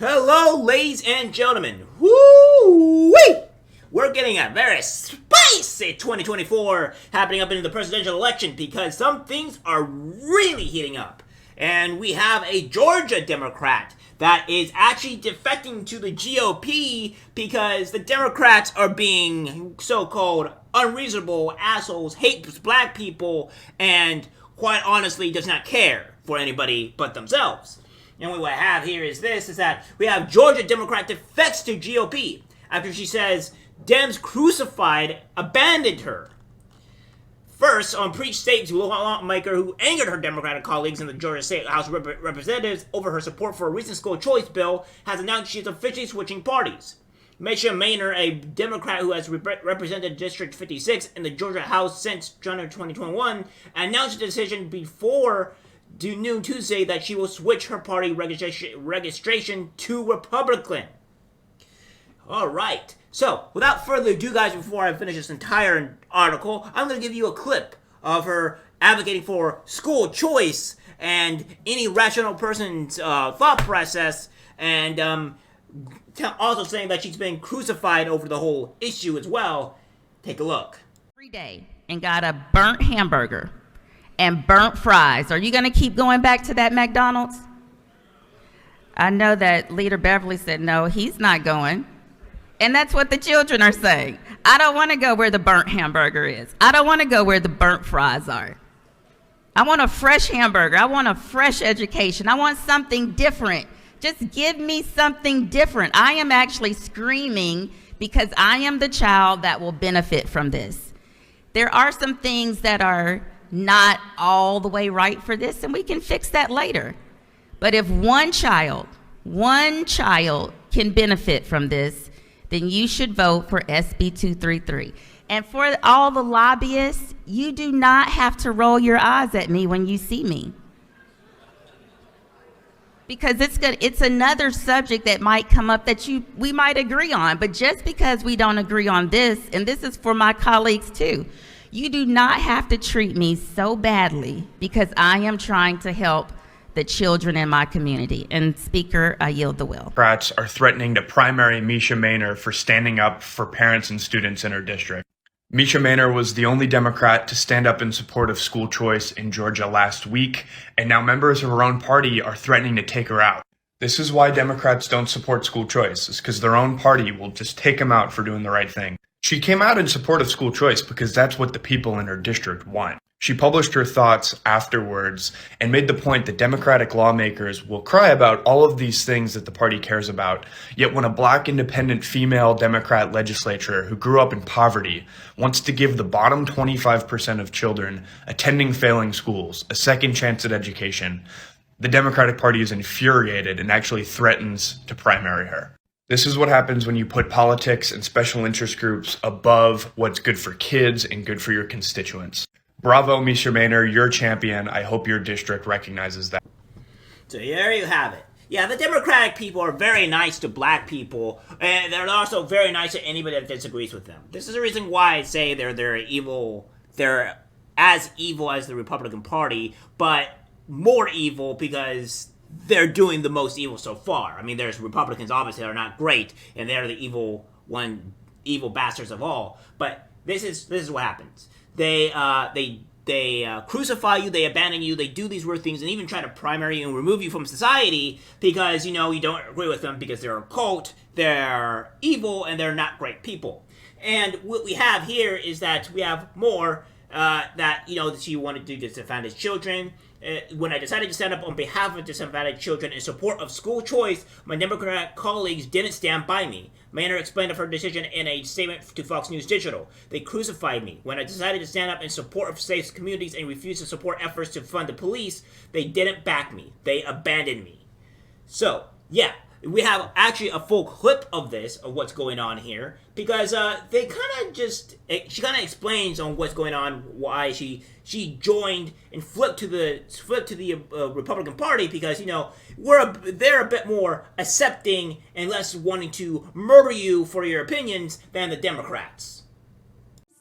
Hello, ladies and gentlemen. Woo-wee! We're getting a very spicy 2024 happening up into the presidential election because some things are really heating up. And we have a Georgia Democrat that is actually defecting to the GOP because the Democrats are being so-called unreasonable assholes, hates black people, and quite honestly does not care for anybody but themselves. And what we have here is that we have Georgia Democrat defects to GOP after she says Dems crucified, abandoned her. First, on Preach State's lawmaker who angered her Democratic colleagues in the Georgia State House of Representatives over her support for a recent school choice bill, has announced she is officially switching parties. Mesha Mainor, a Democrat who has represented District 56 in the Georgia House since January 2021, announced the decision before noon Tuesday that she will switch her party registration to Republican. Alright, so without further ado, guys, before I finish this entire article, I'm going to give you a clip of her advocating for school choice and any rational person's thought process, and also saying that she's been crucified over the whole issue as well. Take a look. Every day and got a burnt hamburger and burnt fries. Are you going to keep going back to that McDonald's? I know that Leader Beverly said no, he's not going. And that's what the children are saying. I don't want to go where the burnt hamburger is. I don't want to go where the burnt fries are. I want a fresh hamburger. I want a fresh education. I want something different. Just give me something different. I am actually screaming because I am the child that will benefit from this. There are some things that are not all the way right for this, and we can fix that later. But if one child can benefit from this, then you should vote for SB 233. And for all the lobbyists, you do not have to roll your eyes at me when you see me. Because it's another subject that might come up that we might agree on. But just because we don't agree on this, and this is for my colleagues too, you do not have to treat me so badly because I am trying to help the children in my community. And Speaker, I yield the will. Democrats are threatening to primary Mesha Mainor for standing up for parents and students in her district. Mesha Mainor was the only Democrat to stand up in support of school choice in Georgia last week, and now members of her own party are threatening to take her out. This is why Democrats don't support school choice, is because their own party will just take them out for doing the right thing. She came out in support of school choice because that's what the people in her district want. She published her thoughts afterwards and made the point that Democratic lawmakers will cry about all of these things that the party cares about, yet when a black independent female Democrat legislature who grew up in poverty wants to give the bottom 25% of children attending failing schools a second chance at education, the Democratic Party is infuriated and actually threatens to primary her. This is what happens when you put politics and special interest groups above what's good for kids and good for your constituents. Bravo, Mesha Mainor, you're a champion. I hope your district recognizes that. So there you have it. Yeah, the Democratic people are very nice to black people, and they're also very nice to anybody that disagrees with them. This is the reason why I say they're evil. They're as evil as the Republican Party, but more evil because they're doing the most evil so far. I mean, there's Republicans obviously that are not great, and they're the evil bastards of all. But this is what happens. They crucify you, they abandon you, they do these weird things, and even try to primary you and remove you from society because you don't agree with them because they're a cult, they're evil, and they're not great people. And what we have here is that we have more that she wanted to disadvantaged children. When I decided to stand up on behalf of disadvantaged children in support of school choice, my Democrat colleagues didn't stand by me. Mainor explained of her decision in a statement to Fox News Digital. They crucified me. When I decided to stand up in support of safe communities and refused to support efforts to fund the police, they didn't back me. They abandoned me. So, yeah, we have actually a full clip of this, of what's going on here, because she kind of explains on what's going on, why she joined and flipped to the Republican Party, because they're a bit more accepting and less wanting to murder you for your opinions than the Democrats.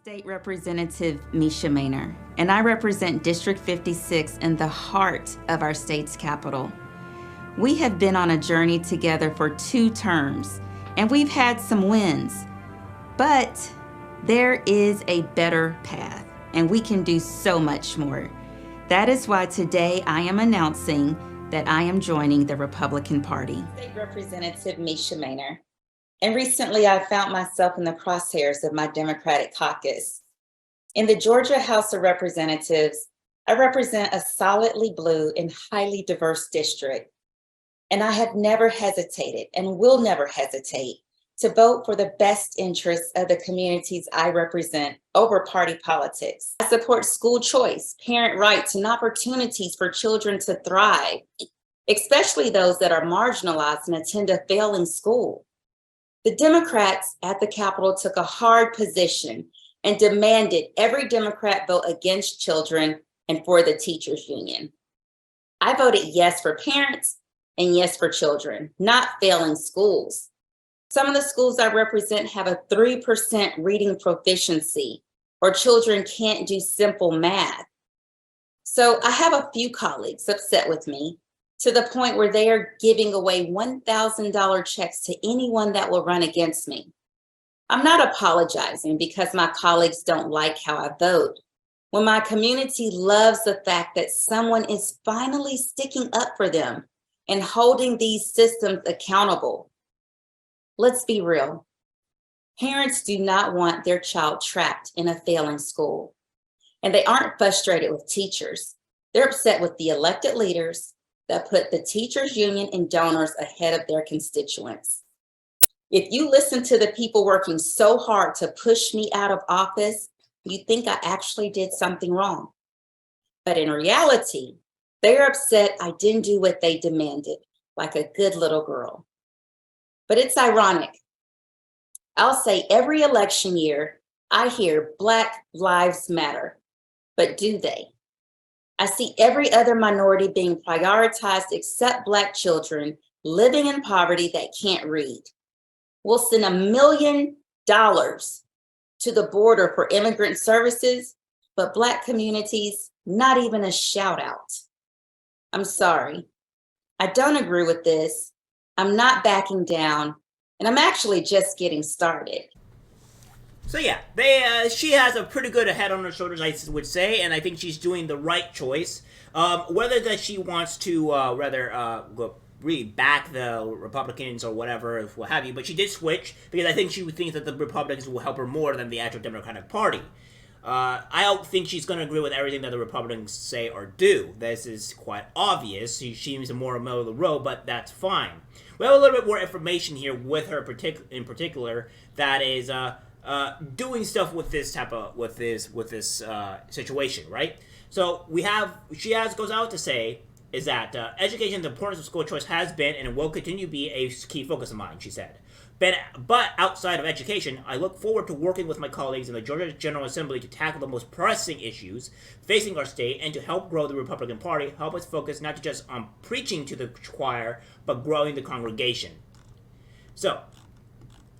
State Representative Mesha Mainor, and I represent District 56 in the heart of our state's capital. We have been on a journey together for 2 terms, and we've had some wins. But there is a better path, and we can do so much more. That is why today I am announcing that I am joining the Republican Party. State Representative Mesha Mainor, and recently I found myself in the crosshairs of my Democratic caucus. In the Georgia House of Representatives, I represent a solidly blue and highly diverse district, and I have never hesitated and will never hesitate to vote for the best interests of the communities I represent over party politics. I support school choice, parent rights, and opportunities for children to thrive, especially those that are marginalized and attend a failing school. The Democrats at the Capitol took a hard position and demanded every Democrat vote against children and for the teachers union. I voted yes for parents and yes for children, not failing schools. Some of the schools I represent have a 3% reading proficiency, or children can't do simple math. So I have a few colleagues upset with me to the point where they are giving away $1,000 checks to anyone that will run against me. I'm not apologizing because my colleagues don't like how I vote, when my community loves the fact that someone is finally sticking up for them and holding these systems accountable. Let's be real. Parents do not want their child trapped in a failing school. And they aren't frustrated with teachers. They're upset with the elected leaders that put the teachers union and donors ahead of their constituents. If you listen to the people working so hard to push me out of office, you think I actually did something wrong. But in reality, they're upset I didn't do what they demanded, like a good little girl. But it's ironic. I'll say every election year, I hear Black Lives Matter, but do they? I see every other minority being prioritized except Black children living in poverty that can't read. We'll send $1 million to the border for immigrant services, but Black communities, not even a shout out. I'm sorry. I don't agree with this. I'm not backing down, and I'm actually just getting started. So yeah, she has a pretty good head on her shoulders, I would say, and I think she's doing the right choice. Whether that she wants to really back the Republicans or whatever, what have you, but she did switch because I think she thinks that the Republicans will help her more than the actual Democratic Party. I don't think she's going to agree with everything that the Republicans say or do. This is quite obvious. She seems more middle of the road, but that's fine. We have a little bit more information here with her in particular that is doing stuff with this type of situation, right? So she goes out to say is that education and the importance of school choice has been and will continue to be a key focus of mine, she said. But outside of education, I look forward to working with my colleagues in the Georgia General Assembly to tackle the most pressing issues facing our state and to help grow the Republican Party, help us focus not just on preaching to the choir, but growing the congregation. So,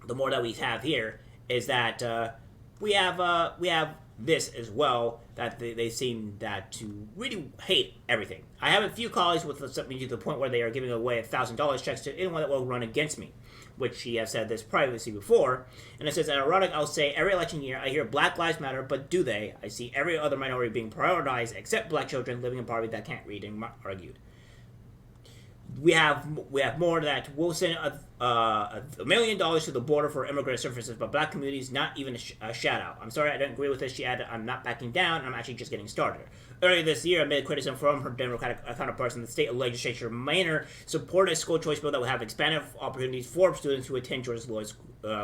the more that we have here is that we have this as well, that they seem that to really hate everything. I have a few colleagues with something to the point where they are giving away $1,000 checks to anyone that will run against me, which she has said this privately before. And it says, ironic, I'll say, every election year I hear Black Lives Matter, but do they? I see every other minority being prioritized except Black children living in poverty that can't read, and argued. We have more that we'll send $1 million to the border for immigrant services, but Black communities, not even a shout out. I'm sorry I don't agree with this. She added, I'm not backing down. I'm actually just getting started. Earlier this year, amid criticism from her Democratic counterparts in the state legislature, Mainor supported a school choice bill that would have expanded opportunities for students who attend Georgia's lowest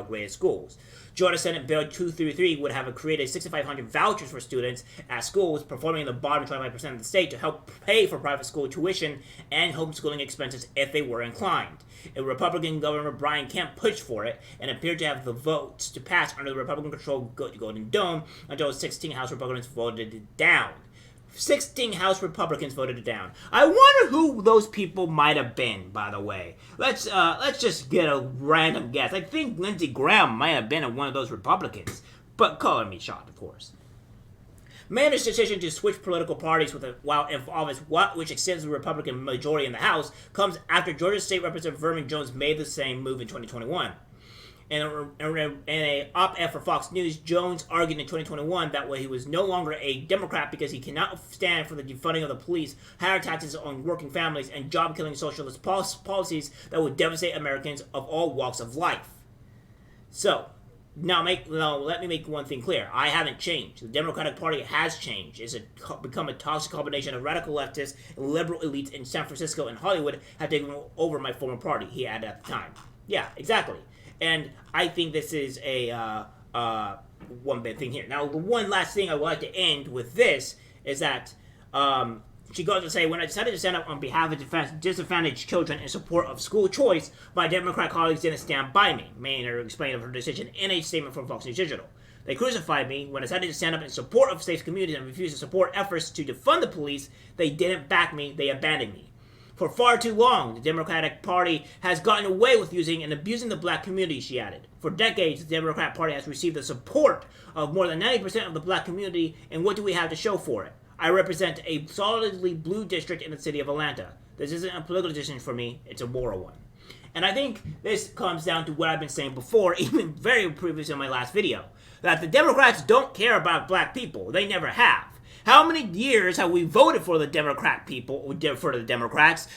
graded schools. Georgia Senate Bill 233 would have created 6,500 vouchers for students at schools performing in the bottom 25% of the state to help pay for private school tuition and homeschooling expenses if they were inclined. A Republican Governor Brian Kemp pushed for it and appeared to have the votes to pass under the Republican-controlled Golden Dome until 16 House Republicans voted it down. 16 House Republicans voted it down. I wonder who those people might have been, by the way. Let's just get a random guess. I think Lindsey Graham might have been one of those Republicans, but color me shocked, of course. Mainor's decision to switch political parties while in office, which extends the Republican majority in the House, comes after Georgia State Representative Vernon Jones made the same move in 2021. In an op-ed for Fox News, Jones argued in 2021 that he was no longer a Democrat because he cannot stand for the defunding of the police, higher taxes on working families, and job-killing socialist policies that would devastate Americans of all walks of life. So, now let me make one thing clear. I haven't changed. The Democratic Party has changed. It's become a toxic combination of radical leftists and liberal elites in San Francisco and Hollywood have taken over my former party, he added at the time. Yeah, exactly. And I think this is a one big thing here. Now, the one last thing I would like to end with this is that she goes to say, when I decided to stand up on behalf of disadvantaged children in support of school choice, my Democrat colleagues didn't stand by me, Mainor explained of her decision in a statement from Fox News Digital. They crucified me. When I decided to stand up in support of safe communities and refused to support efforts to defund the police, they didn't back me, they abandoned me. For far too long, the Democratic Party has gotten away with using and abusing the black community, she added. For decades, the Democratic Party has received the support of more than 90% of the black community, and what do we have to show for it? I represent a solidly blue district in the city of Atlanta. This isn't a political decision for me, it's a moral one. And I think this comes down to what I've been saying before, even very previously in my last video, that the Democrats don't care about black people. They never have. How many years have we voted for the Democrats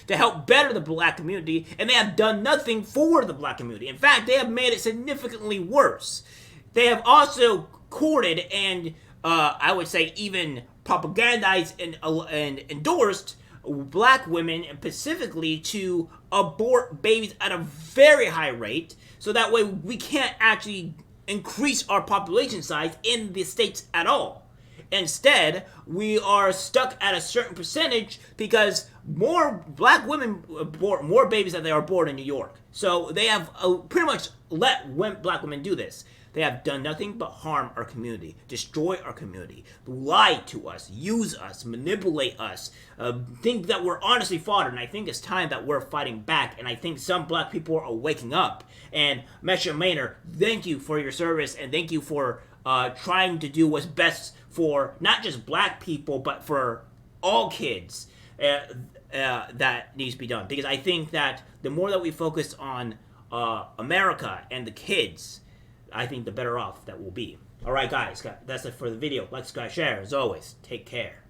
to help better the black community, and they have done nothing for the black community? In fact, they have made it significantly worse. They have also courted and, I would say, even propagandized and endorsed black women, and specifically to abort babies at a very high rate, so that way we can't actually increase our population size in the states at all. Instead, we are stuck at a certain percentage because more black women abort more babies than they are born in New York. So they have pretty much let black women do this. They have done nothing but harm our community, destroy our community, lie to us, use us, manipulate us, think that we're honestly fodder. And I think it's time that we're fighting back. And I think some black people are waking up. And Mesha Mainor, thank you for your service, and thank you for trying to do what's best for not just black people, but for all kids that needs to be done. Because I think that the more that we focus on America and the kids, I think the better off that we'll be. Alright guys, that's it for the video. Like, subscribe, share. As always, take care.